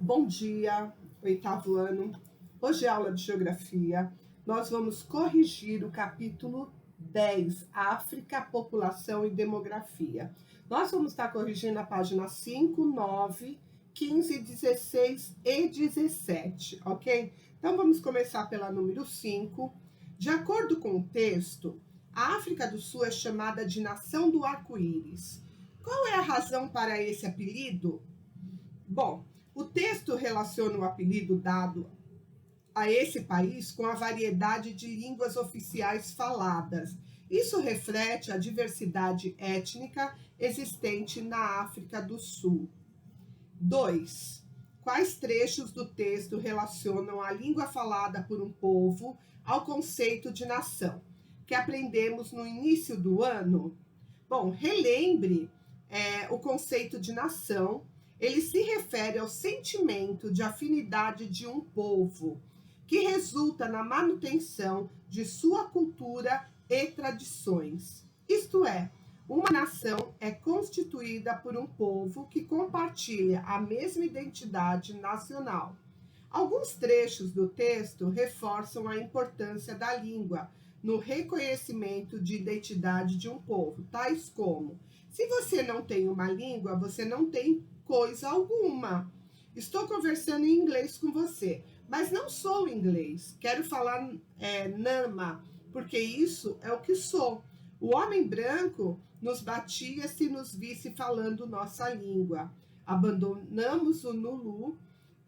Bom dia, oitavo ano. Hoje é aula de geografia. Nós vamos corrigir o capítulo 10, África, População e Demografia. Nós vamos estar corrigindo a página 5, 9, 15, 16 e 17, ok? Então vamos começar pela número 5. De acordo com o texto, a África do Sul é chamada de Nação do Arco-Íris. Qual é a razão para esse apelido? Bom, o texto relaciona o apelido dado a esse país com a variedade de línguas oficiais faladas. Isso reflete a diversidade étnica existente na África do Sul. 2. Quais trechos do texto relacionam a língua falada por um povo ao conceito de nação, que aprendemos no início do ano? Bom, relembre o conceito de nação. Ele se refere ao sentimento de afinidade de um povo, que resulta na manutenção de sua cultura e tradições. Isto é, uma nação é constituída por um povo que compartilha a mesma identidade nacional. Alguns trechos do texto reforçam a importância da língua no reconhecimento de identidade de um povo, tais como: se você não tem uma língua, você não tem coisa alguma. Estou conversando em inglês com você, mas não sou inglês. Quero falar Nama, porque isso é o que sou. O homem branco nos batia se nos visse falando nossa língua. Abandonamos o Nulu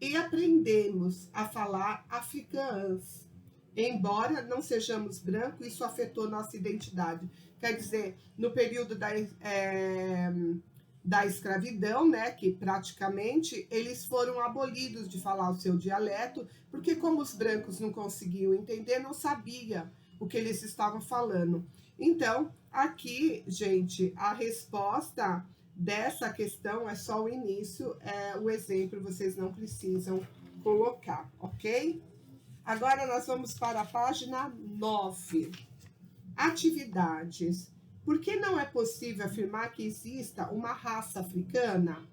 e aprendemos a falar afrikaans. Embora não sejamos brancos, isso afetou nossa identidade. Quer dizer, no período da escravidão, né, que praticamente eles foram abolidos de falar o seu dialeto, porque como os brancos não conseguiam entender, não sabia o que eles estavam falando. Então, aqui, gente, a resposta dessa questão é só o início, o exemplo vocês não precisam colocar, ok? Agora nós vamos para a página 9. Atividades. Por que não é possível afirmar que exista uma raça africana?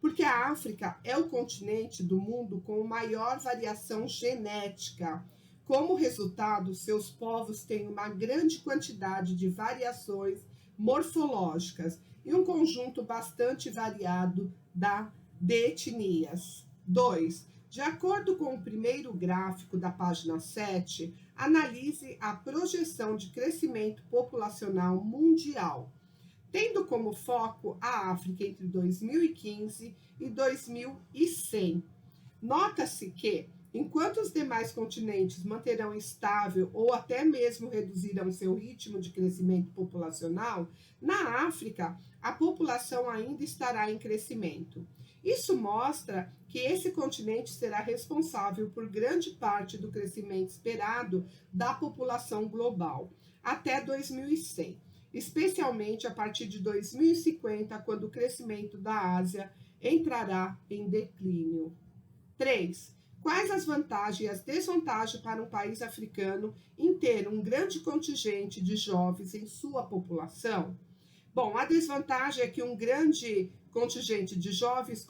Porque a África é o continente do mundo com maior variação genética. Como resultado, seus povos têm uma grande quantidade de variações morfológicas e um conjunto bastante variado de etnias. 2. De acordo com o primeiro gráfico da página 7, analise a projeção de crescimento populacional mundial, tendo como foco a África entre 2015 e 2100. Nota-se que, enquanto os demais continentes manterão estável ou até mesmo reduzirão seu ritmo de crescimento populacional, na África a população ainda estará em crescimento. Isso mostra que esse continente será responsável por grande parte do crescimento esperado da população global até 2100, especialmente a partir de 2050, quando o crescimento da Ásia entrará em declínio. 3. Quais as vantagens e as desvantagens para um país africano em ter um grande contingente de jovens em sua população? Bom, a desvantagem é que um grande contingente de jovens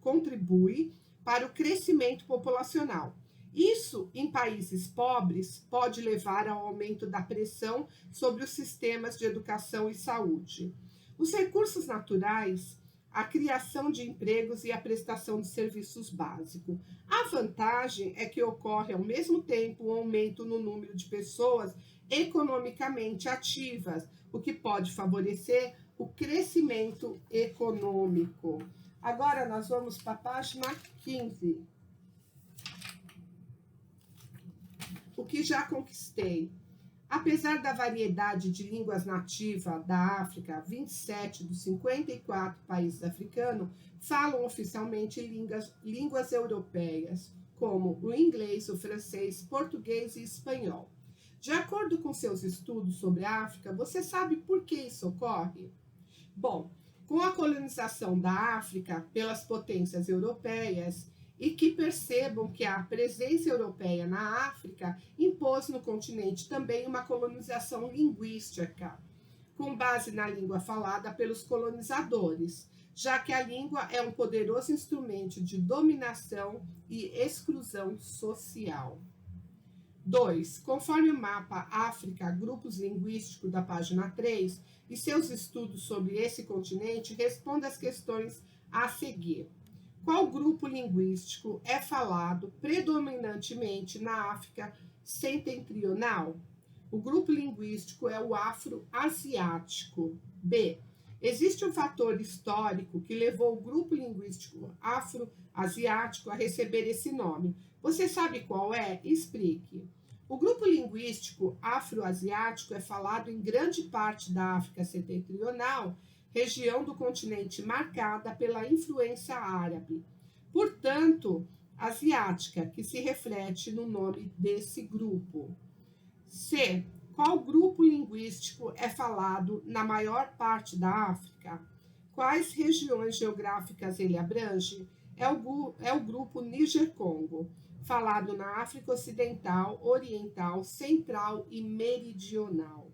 contribui para o crescimento populacional. Isso, em países pobres, pode levar ao aumento da pressão sobre os sistemas de educação e saúde. Os recursos naturais, a criação de empregos e a prestação de serviços básicos. A vantagem é que ocorre ao mesmo tempo um aumento no número de pessoas economicamente ativas, o que pode favorecer o crescimento econômico. Agora nós vamos para a página 15. O que já conquistei. Apesar da variedade de línguas nativas da África, 27 dos 54 países africanos falam oficialmente línguas europeias, como o inglês, o francês, português e espanhol. De acordo com seus estudos sobre a África, você sabe por que isso ocorre? Bom, com a colonização da África pelas potências europeias, e que percebam que a presença europeia na África impôs no continente também uma colonização linguística, com base na língua falada pelos colonizadores. já que a língua é um poderoso instrumento de dominação e exclusão social. 2. Conforme o mapa África, grupos linguísticos da página 3 e seus estudos sobre esse continente, responda as questões a seguir. Qual grupo linguístico é falado predominantemente na África setentrional? O grupo linguístico é o afro-asiático. B. Existe um fator histórico que levou o grupo linguístico afro-asiático a receber esse nome. Você sabe qual é? Explique. O grupo linguístico afro-asiático é falado em grande parte da África setentrional, região do continente marcada pela influência árabe. Portanto, asiática, que se reflete no nome desse grupo. C. Qual grupo linguístico é falado na maior parte da África? Quais regiões geográficas ele abrange? É o grupo Níger-Congo, falado na África Ocidental, Oriental, Central e Meridional.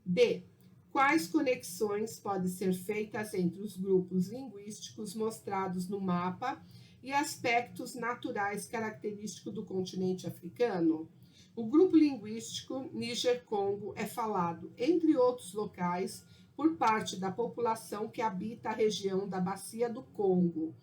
D. Quais conexões podem ser feitas entre os grupos linguísticos mostrados no mapa e aspectos naturais característicos do continente africano? O grupo linguístico Níger-Congo é falado, entre outros locais, por parte da população que habita a região da Bacia do Congo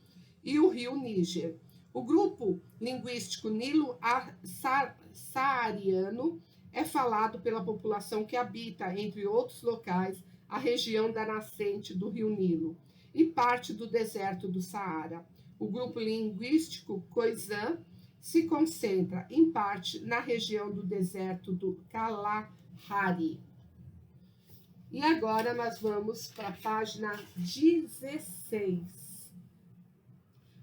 e o rio Níger. O grupo linguístico nilo-saariano é falado pela população que habita, entre outros locais, a região da nascente do rio Nilo e parte do deserto do Saara. O grupo linguístico Khoisan se concentra, em parte, na região do deserto do Kalahari. E agora nós vamos para a página 16.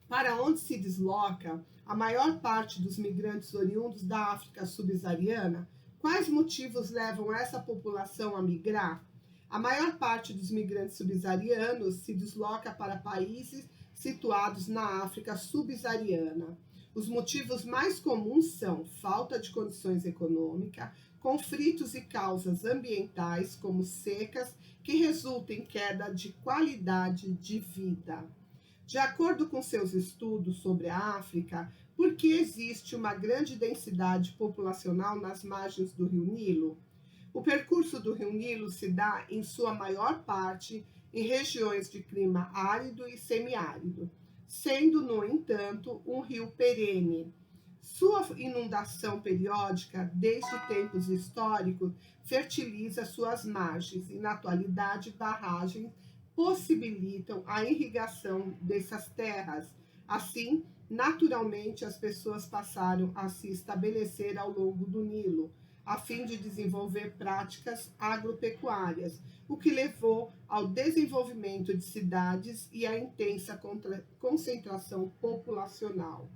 Para onde se desloca a maior parte dos migrantes oriundos da África subsaariana? Quais motivos levam essa população a migrar? A maior parte dos migrantes subsaarianos se desloca para países situados na África subsaariana. Os motivos mais comuns são falta de condições econômicas, conflitos e causas ambientais, como secas, que resultam em queda de qualidade de vida. De acordo com seus estudos sobre a África, por que existe uma grande densidade populacional nas margens do Rio Nilo? O percurso do Rio Nilo se dá, em sua maior parte, em regiões de clima árido e semiárido, sendo, no entanto, um rio perene. Sua inundação periódica, desde tempos históricos, fertiliza suas margens e, na atualidade, barragens possibilitam a irrigação dessas terras. Assim, naturalmente, as pessoas passaram a se estabelecer ao longo do Nilo, a fim de desenvolver práticas agropecuárias, o que levou ao desenvolvimento de cidades e à intensa concentração populacional.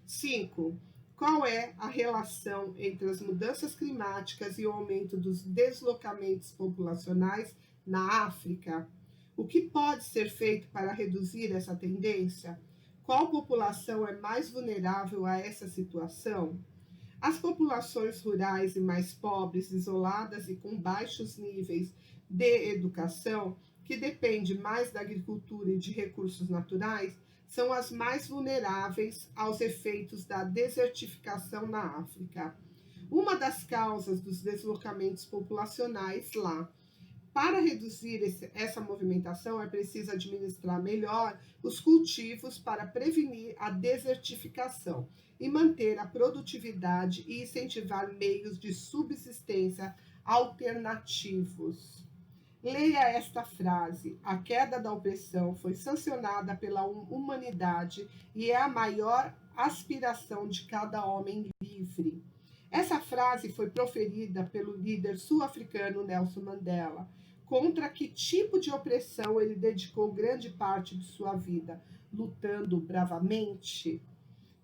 5. Qual é a relação entre as mudanças climáticas e o aumento dos deslocamentos populacionais na África? O que pode ser feito para reduzir essa tendência? Qual população é mais vulnerável a essa situação? As populações rurais e mais pobres, isoladas e com baixos níveis de educação, que dependem mais da agricultura e de recursos naturais, são as mais vulneráveis aos efeitos da desertificação na África. Uma das causas dos deslocamentos populacionais lá. Para reduzir essa movimentação, é preciso administrar melhor os cultivos para prevenir a desertificação e manter a produtividade e incentivar meios de subsistência alternativos. Leia esta frase: a queda da opressão foi sancionada pela humanidade e é a maior aspiração de cada homem livre. Essa frase foi proferida pelo líder sul-africano Nelson Mandela. Contra que tipo de opressão ele dedicou grande parte de sua vida, lutando bravamente?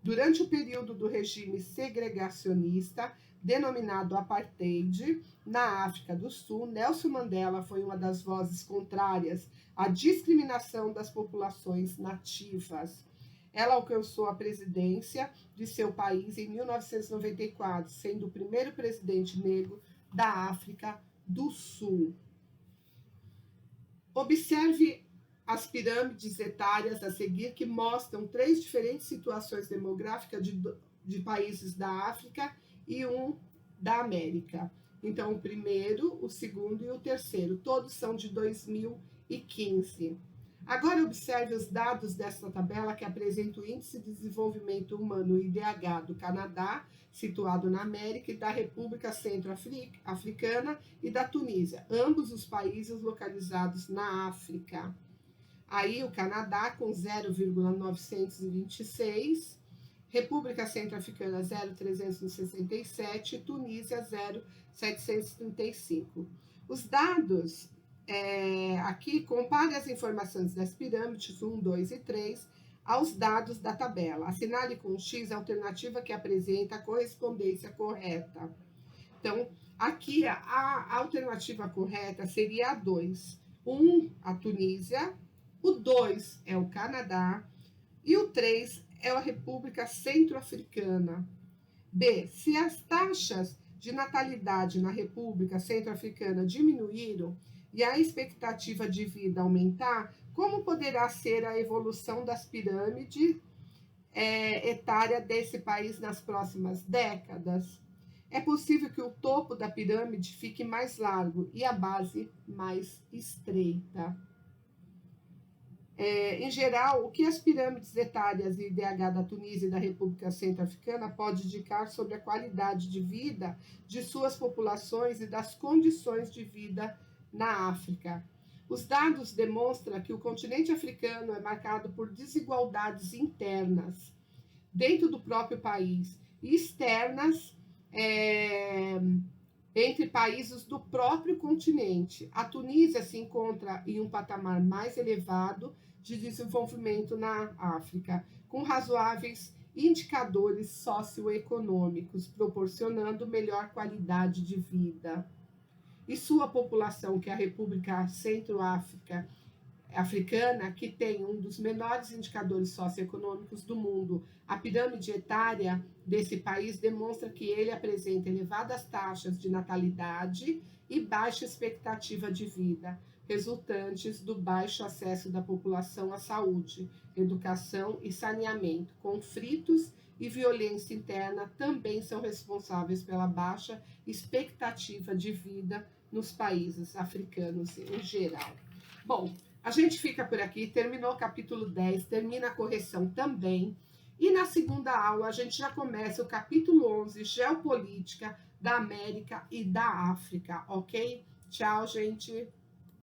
Durante o período do regime segregacionista, denominado Apartheid, na África do Sul, Nelson Mandela foi uma das vozes contrárias à discriminação das populações nativas. Ela alcançou a presidência de seu país em 1994, sendo o primeiro presidente negro da África do Sul. Observe as pirâmides etárias a seguir, que mostram 3 diferentes situações demográficas de países da África e um da América. Então, o primeiro, o segundo e o terceiro, todos são de 2015. Agora, observe os dados desta tabela que apresenta o Índice de Desenvolvimento Humano, IDH, do Canadá, situado na América, e da República Centro-Africana e da Tunísia, ambos os países localizados na África. Aí, o Canadá com 0,926, República Centro-Africana 0,367 e Tunísia 0,735. Os dados aqui compare as informações das pirâmides 1, 2 e 3 aos dados da tabela. Assinale com X a alternativa que apresenta a correspondência correta. Então, aqui a alternativa correta seria a 2. O 1, a Tunísia, o 2 é o Canadá e o 3 é a República Centro-Africana. B, se as taxas de natalidade na República Centro-Africana diminuíram e a expectativa de vida aumentar, como poderá ser a evolução das pirâmides etária desse país nas próximas décadas? É possível que o topo da pirâmide fique mais largo e a base mais estreita. Em geral, o que as pirâmides etárias e IDH da Tunísia e da República Centro-Africana pode indicar sobre a qualidade de vida de suas populações e das condições de vida na África? Os dados demonstram que o continente africano é marcado por desigualdades internas dentro do próprio país e externas entre países do próprio continente. A Tunísia se encontra em um patamar mais elevado de desenvolvimento na África, com razoáveis indicadores socioeconômicos, proporcionando melhor qualidade de vida. E sua população, que é a República Centro-Africana, que tem um dos menores indicadores socioeconômicos do mundo. A pirâmide etária desse país demonstra que ele apresenta elevadas taxas de natalidade e baixa expectativa de vida, resultantes do baixo acesso da população à saúde, educação e saneamento. Conflitos e violência interna também são responsáveis pela baixa expectativa de vida nos países africanos em geral. Bom, a gente fica por aqui, terminou o capítulo 10, termina a correção também. E na segunda aula a gente já começa o capítulo 11, Geopolítica da América e da África, ok? Tchau, gente!